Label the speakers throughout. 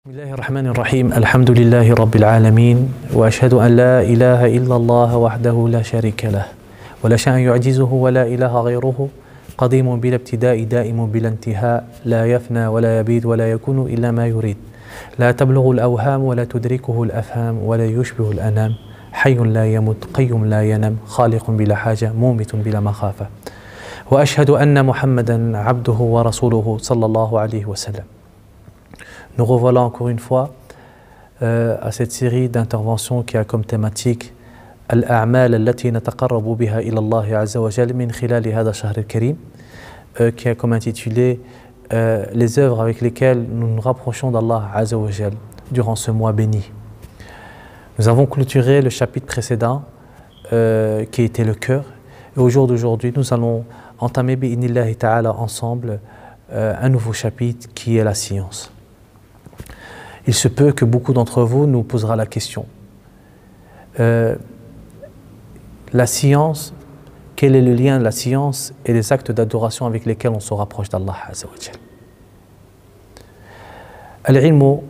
Speaker 1: بسم الله الرحمن الرحيم الحمد لله رب العالمين وأشهد أن لا إله إلا الله وحده لا شريك له ولا شيء يعجزه ولا إله غيره قديم بلا ابتداء دائم بلا انتهاء لا يفنى ولا يبيد ولا يكون إلا ما يريد لا تبلغ الأوهام ولا تدركه الأفهام ولا يشبه الأنام حي لا يمت قيم لا ينام خالق بلا حاجة مومت بلا مخافة وأشهد أن محمدا عبده ورسوله صلى الله عليه وسلم. Nous revoilà encore une fois à cette série d'interventions qui a comme thématique Al-A'mal allati nataqarrabu biha ila Allah azza wa jal min khilali hada shahr al-karim, qui a comme intitulé les œuvres avec lesquelles nous nous rapprochons d'Allah azza wa jal durant ce mois béni. Nous avons clôturé le chapitre précédent qui était le cœur, et au jour d'aujourd'hui nous allons entamer bi'inillahi ta'ala ensemble un nouveau chapitre qui est la science. Il se peut que beaucoup d'entre vous nous posera la question. La science, quel est le lien de la science et les actes d'adoration avec lesquels on se rapproche d'Allah Azza wa Jal? Al-ilmu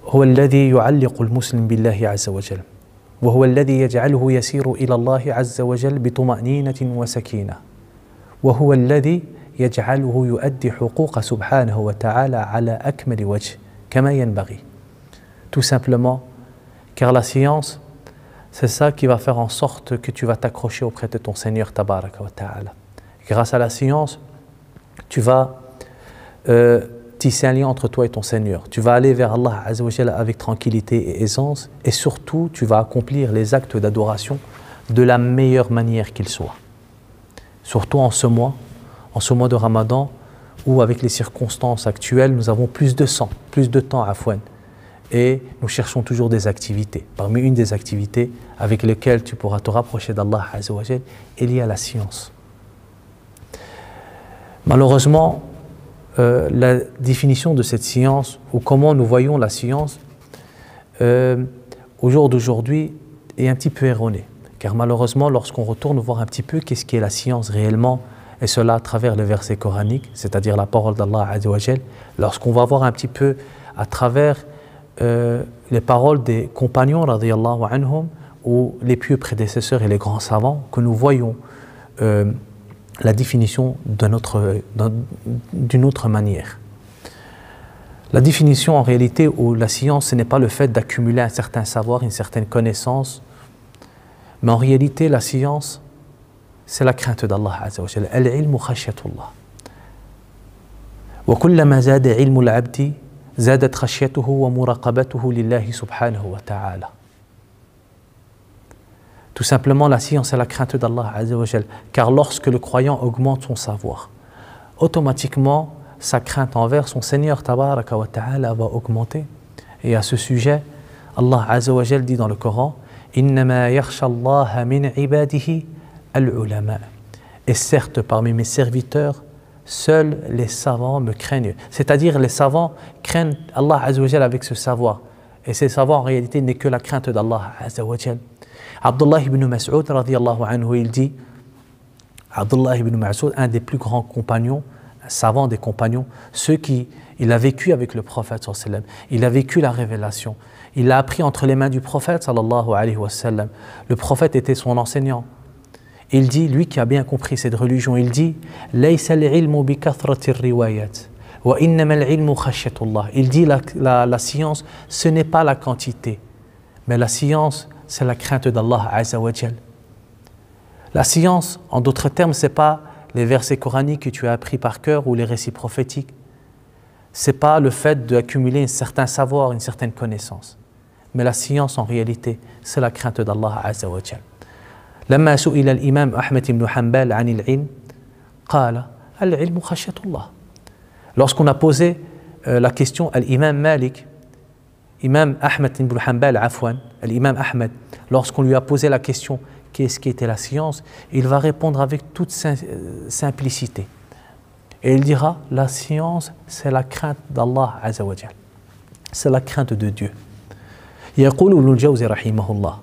Speaker 1: هو الذي يعلق المسلم بالله عز وجل وهو الذي يجعله يسير إلى الله عز وجل بطمأنينة وسكينة وهو الذي يجعله يؤدي حقوق سبحانه وتعالى على أكمل وجه كما ينبغي. Tout simplement, car la science, c'est ça qui va faire en sorte que tu vas t'accrocher auprès de ton Seigneur Tabaraka wa Ta'ala. Grâce à la science, tu vas tisser un lien entre toi et ton Seigneur. Tu vas aller vers Allah Azza wa Jalla avec tranquillité et aisance, et surtout, tu vas accomplir les actes d'adoration de la meilleure manière qu'il soit. Surtout en ce mois de Ramadan, où avec les circonstances actuelles, nous avons plus de temps à fouine. Et nous cherchons toujours des activités. Parmi une des activités avec lesquelles tu pourras te rapprocher d'Allah Azza wa Jal, il y a la science. Malheureusement, la définition de cette science, ou comment nous voyons la science, au jour d'aujourd'hui, est un petit peu erronée. Car malheureusement, lorsqu'on retourne voir un petit peu qu'est-ce qu'est la science réellement, et cela à travers le verset coranique, c'est-à-dire la parole d'Allah Azza wa Jal, lorsqu'on va voir un petit peu à travers les paroles des compagnons radiyallahu anhum, ou les pieux prédécesseurs et les grands savants, que nous voyons la définition d'une autre manière. La définition en réalité, ou la science, ce n'est pas le fait d'accumuler un certain savoir, une certaine connaissance, mais en réalité la science, c'est la crainte d'Allah Azza wa Jalla. Al-ilmu khashyatullah. Wa kullama zada ilmu al-abdi zadat khashyatuhu wa muraqabatuhu lillahi subhanahu wa ta'ala. Tout simplement, la science est la crainte d'Allah Azza wa Jalla. Car lorsque le croyant augmente son savoir, automatiquement, sa crainte envers son Seigneur Tabaraka wa Ta'ala va augmenter. Et à ce sujet, Allah Azza wa Jalla dit dans le Coran, Innama yakhsha Allah min ibadihi al-ulama. Et certes, parmi mes serviteurs, seuls les savants me craignent. C'est-à-dire, les savants craignent Allah Azza wa Jalla avec ce savoir. Et ce savoir, en réalité, n'est que la crainte d'Allah Azza wa Jalla. Abdullah ibn Mas'ud, radiyallahu anhu, il dit, Abdullah ibn Mas'ud, un des plus grands compagnons, un savant des compagnons, il a vécu avec le prophète sallallahu alayhi wa sallam, il a vécu la révélation, il l'a appris entre les mains du prophète sallallahu alayhi wa sallam. Le prophète était son enseignant. Il dit, lui qui a bien compris cette religion, il dit لَيْسَ الْعِلْمُ بِكَثْرَةِ الرِّوَايَاتِ وَإِنَّمَا الْعِلْمُ خَشْيَةُ اللَّهِ. Il dit, la science, ce n'est pas la quantité, mais la science, c'est la crainte d'Allah Azza wa Jal. La science, en d'autres termes, ce n'est pas les versets coraniques que tu as appris par cœur ou les récits prophétiques. Ce n'est pas le fait d'accumuler un certain savoir, une certaine connaissance. Mais la science, en réalité, c'est la crainte d'Allah Azza wa Jal. لما سئل الإمام أحمد بن حنبل عن العلم قال العلم خشية الله. Lorsqu'on a posé la question à l'imam Malik, Imam Ahmed ibn Hanbal, afwan, l'imam Ahmed, lorsqu'on lui a posé la question qu'est-ce qu'était la science, il va répondre avec toute simplicité. Et il dira, la science, c'est la crainte d'Allah Azza wa Jal. C'est la crainte de Dieu. يقول ابن الجوزي رحمه الله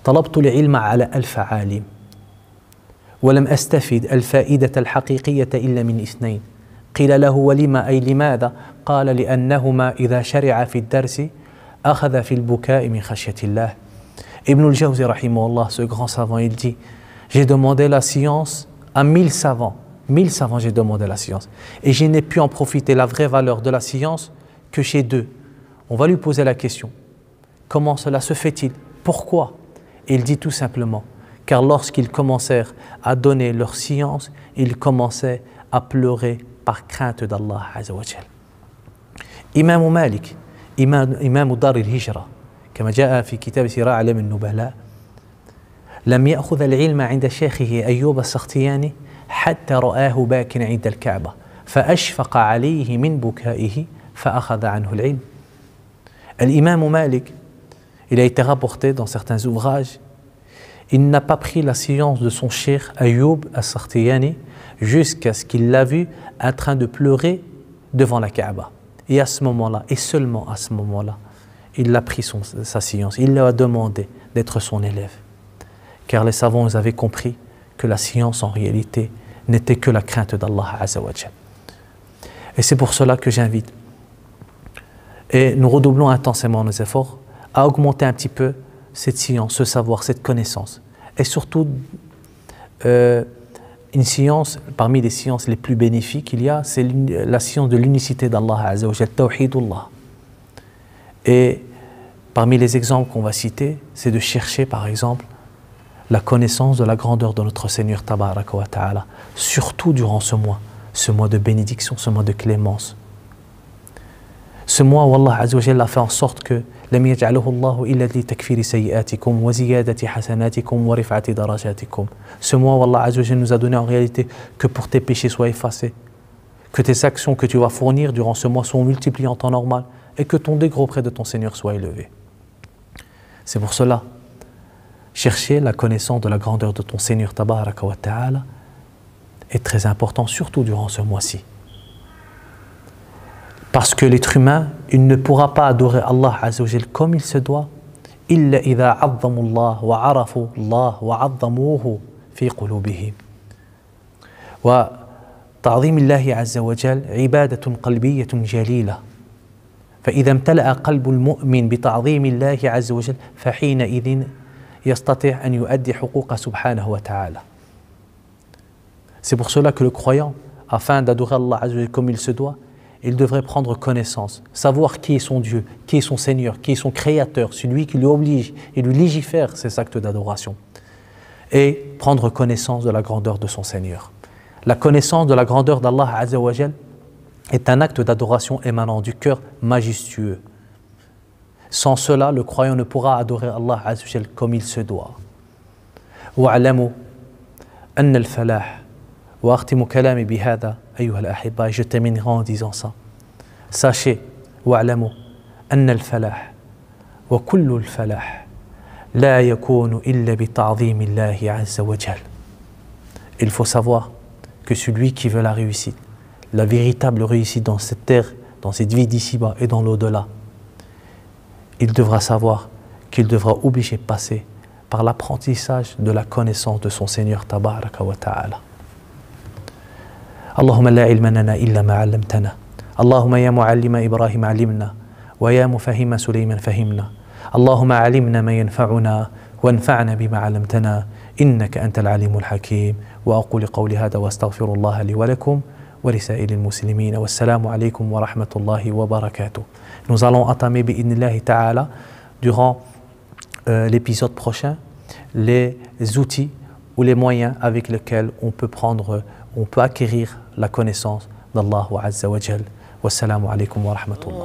Speaker 1: طلبت العلم على 1000 عالم ولم أستفد الفائدة الحقيقية إلا من 2 قيل له ولما أي لماذا؟ قال لأنهما إذا شرع في الدرس أخذ في البكاء من خشية الله. Ibn al-Jawzi rahimahullah, ce grand savant, il dit: j'ai demandé la science à 1000 savants. 1000 savants, j'ai demandé la science. Et je n'ai pu en profiter la vraie valeur de la science que chez deux. On va lui poser la question: comment cela se fait-il? Pourquoi? Et il dit tout simplement: car lorsqu'ils commencèrent à donner leur science, ils commençaient à pleurer par crainte d'Allah Azza wa Jal. Imam Malik, Imam Dar al-Hijra, كما جاء في كتاب سير أعلام النبلاء: لم يأخذ العلم عند شيخه أيوب السختياني حتى رآه باكٍ عند الكعبة فأشفق عليه من بكائه فأخذ عنه العلم. L'imam Malik, il a été rapporté dans certains ouvrages, il n'a pas pris la science de son cheikh Ayoub al-Sakhtiyani jusqu'à ce qu'il l'a vu en train de pleurer devant la Kaaba. Et à ce moment-là, et seulement à ce moment-là, il a pris sa science, il lui a demandé d'être son élève. Car les savants avaient compris que la science en réalité n'était que la crainte d'Allah Azza wa Jal. Et c'est pour cela que j'invite, et nous redoublons intensément nos efforts, à augmenter un petit peu cette science, ce savoir, cette connaissance. Et surtout, une science, parmi les sciences les plus bénéfiques qu'il y a, c'est la science de l'unicité d'Allah Azza wa Jal, Tawhidullah. Et parmi les exemples qu'on va citer, c'est de chercher par exemple la connaissance de la grandeur de notre Seigneur Tabaraka wa Ta'ala, surtout durant ce mois de bénédiction, ce mois de clémence. Ce mois où Allah Azza wa Jalla a fait en sorte que لم يجعله الله إلا لتكفير سيئاتكم وزيادة حسناتكم ورفعة درجاتكم. Ce mois où Allah Azza wa Jalla nous a donné en réalité que pour tes péchés soient effacés, que tes actions que tu vas fournir durant ce mois soient multipliées en temps normal et que ton degré auprès de ton Seigneur soit élevé. C'est pour cela, chercher la connaissance de la grandeur de ton Seigneur Tabaraka wa Ta'ala est très important, surtout durant ce mois-ci. Parce que l'être humain, il ne pourra pas adorer Allah Azza wa Jal comme il se doit, إلا إذا عظموا الله وعرفوا الله وعظموه في قلوبهم. وتعظيم الله عز وجل عبادة قلبية جليلة. فإذا امتلأ قلب المؤمن بتعظيم الله عز وجل فحينئذ يستطيع أن يؤدي حقوقه سبحانه وتعالى. C'est pour cela que le croyant, afin d'adorer Allah Azza wa Jal comme il se doit, il devrait prendre connaissance, savoir qui est son Dieu, qui est son Seigneur, qui est son Créateur, celui qui lui oblige et lui légifère ces actes d'adoration. Et prendre connaissance de la grandeur de son Seigneur. La connaissance de la grandeur d'Allah Azza wa Jal est un acte d'adoration émanant du cœur majestueux. Sans cela, le croyant ne pourra adorer Allah Azza wa Jal comme il se doit. وَاعْلَمُوا أَنَّ الْفَلَاحَ وأختم كلامي بهذا أيها الأحبة. Je terminerai en disant ça. Sachez, واعلموا أن الفلاح وكل الفلاح لا يكون إلا بتعظيم الله عز وجل. Il faut savoir que celui qui veut la réussite, la véritable réussite dans cette terre, dans cette vie d'ici-bas et dans l'au-delà, il devra savoir qu'il devra obliger de passer par l'apprentissage de la connaissance de son Seigneur Tabaraka wa Ta'ala. اللهم لا علم لنا إلا ما علمتنا. اللهم يا معلم إبراهيم علمنا ويا مفهم سليمان فهمنا. اللهم علمنا ما ينفعنا وانفعنا بما علمتنا إنك أنت العليم الحكيم. وأقول قولي هذا واستغفر الله لي ولكم ولسائر المسلمين والسلام عليكم ورحمة الله وبركاته. Nous allons entamer بإذن الله تعالى durant l'épisode prochain les outils ou les moyens avec lesquels on peut acquérir la connaissance d'Allah Azza wa Jal. Wassalamu alaikum wa rahmatullah.